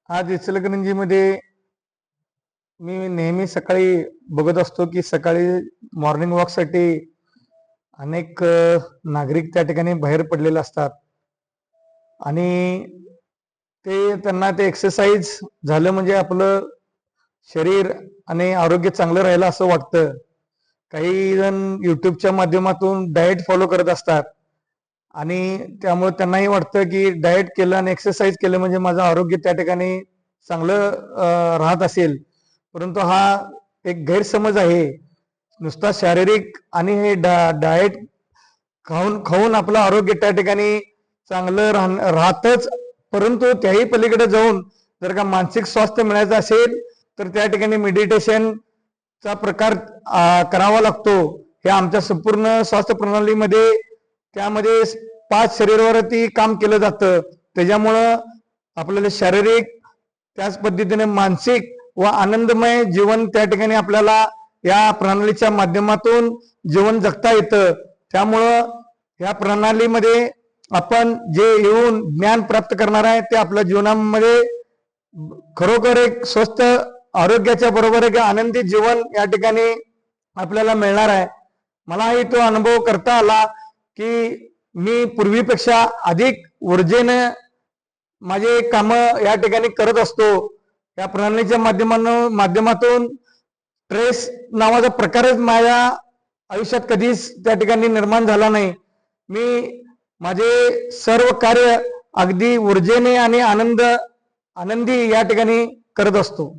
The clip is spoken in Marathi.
आज इचलकरंजीमध्ये मी नेहमी सकाळी बघत असतो की सकाळी मॉर्निंग वॉकसाठी अनेक नागरिक त्या ठिकाणी बाहेर पडलेले असतात आणि त्यांना ते एक्सरसाइज झालं म्हणजे आपलं शरीर आणि आरोग्य चांगलं राहिलं असं वाटतं. काही जण युट्यूबच्या माध्यमातून डाएट फॉलो करत असतात आणि त्यामुळे त्यांनाही वाटतं की डाएट केलं आणि एक्सरसाइज केलं म्हणजे माझं आरोग्य त्या ठिकाणी चांगलं राहत असेल. परंतु हा एक गैरसमज आहे. नुसता शारीरिक आणि हे डाएट खाऊन खाऊन आपलं आरोग्य त्या ठिकाणी चांगलं राहतच, परंतु त्याही पलीकडे जाऊन जर का मानसिक स्वास्थ्य मिळायचं असेल तर त्या ठिकाणी मेडिटेशनचा प्रकार करावा लागतो. हे आमच्या संपूर्ण स्वास्थ्य प्रणालीमध्ये त्यामध्ये 5 शरीरावरती काम केलं जातं. त्याच्यामुळं आपल्याला शारीरिक त्याच पद्धतीने मानसिक व आनंदमय जीवन त्या ठिकाणी आपल्याला या प्रणालीच्या माध्यमातून जीवन जगता येतं. त्यामुळं या प्रणालीमध्ये आपण जे येऊन ज्ञान प्राप्त करणार आहे ते आपल्या जीवनामध्ये खरोखर एक स्वस्थ आरोग्याच्या बरोबर एक आनंदी जीवन या ठिकाणी आपल्याला मिळणार आहे. मलाही तो अनुभव करता आला की मी पूर्वीपेक्षा अधिक ऊर्जेने माझे काम या ठिकाणी करत असतो. या प्रणालीच्या माध्यमातून स्ट्रेस नावाचा प्रकारच माझ्या आयुष्यात कधीच त्या ठिकाणी निर्माण झाला नाही. मी माझे सर्व कार्य अगदी ऊर्जेने आणि आनंदी या ठिकाणी करत असतो.